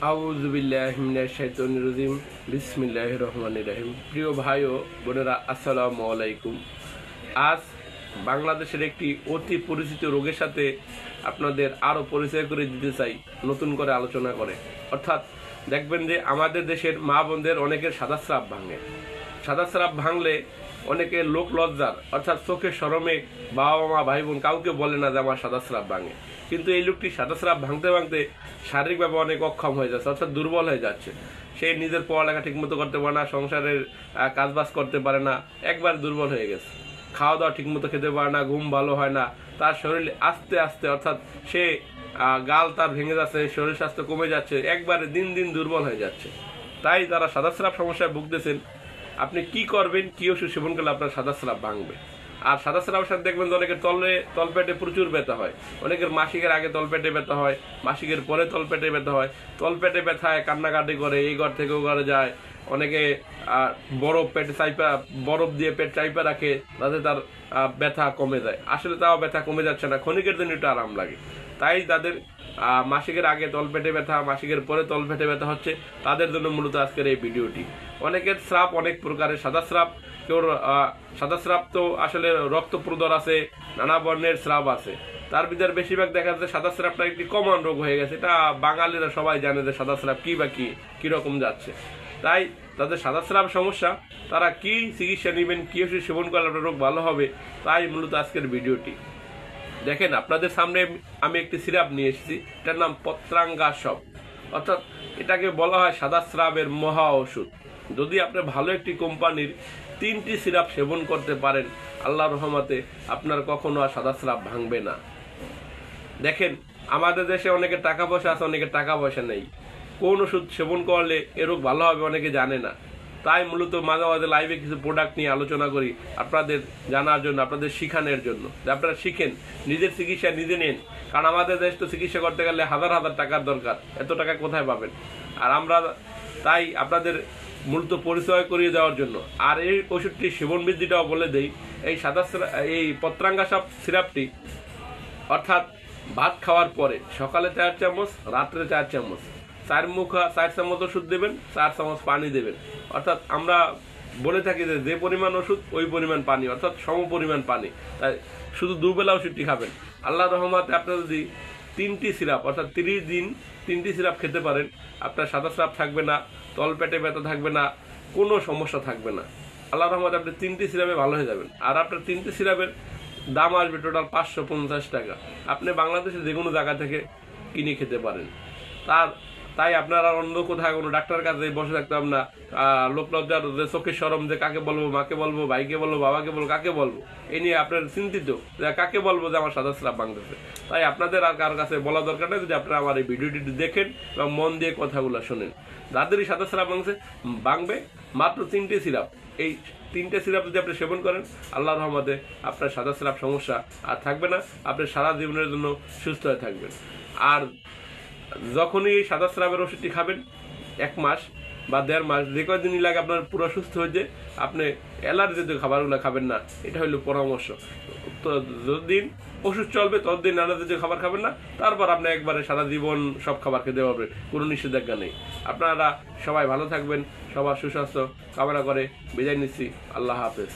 আউযুবিল্লাহি মিনাশ শাইতানির রাজিম। বিসমিল্লাহির রহমানির রহিম। প্রিয় ভাই ও বোনেরা, আসসালামু আলাইকুম। আজ বাংলাদেশের একটি অতি পরিচিত রোগের সাথে আপনাদের আরও পরিচয় করে দিতে চাই, নতুন করে আলোচনা করে। অর্থাৎ দেখবেন যে আমাদের দেশের মা বোনদের অনেকের সাদা স্রাব ভাঙে। সাদা স্রাব ভাঙলে অনেকের লোক লজ্জার অর্থাৎ চোখের শরমে বাবা মা ভাই বোন কাউকে বলে না যে আমার সাদা স্রাব ভাঙে। কিন্তু এই লোকটি সাদা স্রাব ভাঙতে ভাঙতে শারীরিকভাবে অনেক অক্ষম হয়ে যাচ্ছে, অর্থাৎ দুর্বল হয়ে যাচ্ছে। সে নিজের পড়ালেখা ঠিকমতো করতে পারে না, সংসারের কাজবাজ করতে পারে না, একবার দুর্বল হয়ে গেছে। খাওয়া দাওয়া ঠিকমতো খেতে পারে না, ঘুম ভালো হয় না, তার শরীর আস্তে আস্তে অর্থাৎ সে গাল তার ভেঙে যাচ্ছে, শরীর স্বাস্থ্য কমে যাচ্ছে, একবারে দিন দিন দুর্বল হয়ে যাচ্ছে। তাই যারা সাদা স্রাব সমস্যায় ভুগতেছেন, আপনি কি করবেন, কি ওষুধ সেবন করলে আপনার সাদা স্রাব ভাঙবে। আর সাদা স্রাবের সাথে দেখবেন যে অনেকের তলপেটে প্রচুর ব্যথা হয়, অনেকের মাসিকের আগে তলপেটে ব্যথা হয়, মাসিকের পরে তলপেটে ব্যথা হয়, তলপেটে ব্যথায় কান্নাকাটি করে, এই ঘর থেকে ও ঘরে যায়। অনেকে বরফ দিয়ে পেট চাইপা রাখে, তাতে তার ব্যথা কমে যায়। আসলে তাও ব্যথা কমে যাচ্ছে না, ক্ষণিকের জন্য একটু আরাম লাগে। তাই তাদের মাসিকের আগে তলপেটে ব্যথা, মাসিকের পরে তলপেটে ব্যথা হচ্ছে, তাদের জন্য মূলত আজকের এই ভিডিওটি। অনেকের স্রাব অনেক প্রকারের। সাদা স্রাব সাদা স্রাব তো আসলে রক্ত প্রদর আছে, নানা বর্ণের স্রাব আছে। তার ভিতরে বেশিরভাগ দেখা যাচ্ছে সাদা স্রাবটা একটি কমন রোগ হয়ে গেছে। এটা বাঙালিরা সবাই জানে যে সাদা স্রাব কি বা কিরকম যাচ্ছে। তাই তাদের সাদা স্রাব সমস্যা, তারা কি চিকিৎসা নেবেন, কি ওষুধ সেবন করলে আপনার রোগ ভালো হবে, তাই মূলত আজকের ভিডিওটি। দেখেন, আপনাদের সামনে আমি একটি সিরাপ নিয়ে এসেছি, এটার নাম পত্রাঙ্গাসব। অর্থাৎ এটাকে বলা হয় সাদা স্রাবের মহা ওষুধ। যদি আপনি ভালো একটি কোম্পানির 3টি সিরাপ সেবন করতে পারেন, আল্লাহর রহমতে আপনার কখনো আর সাদা স্রাব ভাঙবে না। দেখেন, আমাদের দেশে অনেকের টাকা পয়সা আছে, অনেকের টাকা পয়সা নেই। কোন ওষুধ সেবন করলে এ রোগ ভালো হবে অনেকে জানে না। তাই মূলত মাঝে মাঝে লাইভে কিছু প্রোডাক্ট নিয়ে আলোচনা করি, আপনাদের জানার জন্য, আপনাদের শিখানোর জন্য, যে আপনারা শিখেন, নিজের চিকিৎসা নিজে নেন। কারণ আমাদের দেশ তো চিকিৎসা করতে গেলে হাজার হাজার টাকার দরকার, এত টাকা কোথায় পাবেন। আর আমরা তাই আপনাদের মূলত পরিচয় করিয়ে দেওয়ার জন্য আর এই ওষুধটি সেবন বৃদ্ধিটাও বলে দেই। এই পত্রাঙ্গাসব সিরাপটি অর্থাৎ ভাত খাওয়ার পরে সকালে 4 চামচ, রাত্রে 4 চামচ, 4 চামচ ওষুধ দেবেন, 4 চামচ পানি দেবেন। অর্থাৎ আমরা বলে থাকি যে পরিমাণ ওষুধ ওই পরিমাণ পানি, অর্থাৎ সম পরিমাণ পানি। তাই শুধু দুবেলা ওষুধটি খাবেন। আল্লাহর রহমতে আপনার যদি 3টি সিরাপ অর্থাৎ 30 দিন 3টি সিরাপ খেতে পারেন, আপনার সাদা স্রাব থাকবে না, তলপেটে ব্যথা থাকবে না, কোনো সমস্যা থাকবে না। আল্লাহর রহমতে আপনি 3টি সিরাপে ভালো হয়ে যাবেন। আর আপনার 3টি সিরাপের দাম আসবে টোটাল 550 টাকা। আপনি বাংলাদেশের যে কোনো জায়গা থেকে কিনে খেতে পারেন। তাই আপনারা অন্য কোথায় কোনো ডাক্তার কাছে বসে থাকতাম না, লোক লজ্জার যে চোখের শরম, যে কাকে বলবো, মাকে বলবো, ভাইকে বলবো, বাবাকে বলবো, কাকে বলবো, এ নিয়ে আপনার চিন্তিত যে কাকে বলবো যে আমার সাদা স্রাব ভাঙতেছে। তাই আপনাদের আর কার কাছে বলা দরকার নেই, যদি আপনারা আমার এই ভিডিওটি দেখেন এবং মন দিয়ে কথাগুলো শোনেন। যাদেরই সাদা স্রাব ভাঙবে, মাত্র 3টে সিরাপ, এই 3টে সিরাপ যদি আপনি সেবন করেন, আল্লাহর রহমতে আপনার সাদা স্রাব সমস্যা আর থাকবে না। আপনি সারা জীবনের জন্য সুস্থ হয়ে থাকবেন। আর যখনই এই সাদা স্রাবের ওষুধটি খাবেন, 1 মাস বা 1.5 মাস, যে কয়দিনই লাগে আপনার পুরো সুস্থ হয়ে যায়, আপনি অ্যালার্জিতে খাবারগুলো খাবেন না। এটা হইল পরামর্শ। তো যতদিন ওষুধ চলবে ততদিন অ্যালার্জিতে খাবার খাবেন না, তারপর আপনি একবারে সারা জীবন সব খাবার খেতে পারবেন, কোনো নিষেধাজ্ঞা নেই। আপনারা সবাই ভালো থাকবেন, সবার সুস্বাস্থ্য কামনা করে বিদায় নিচ্ছি। আল্লাহ হাফেজ।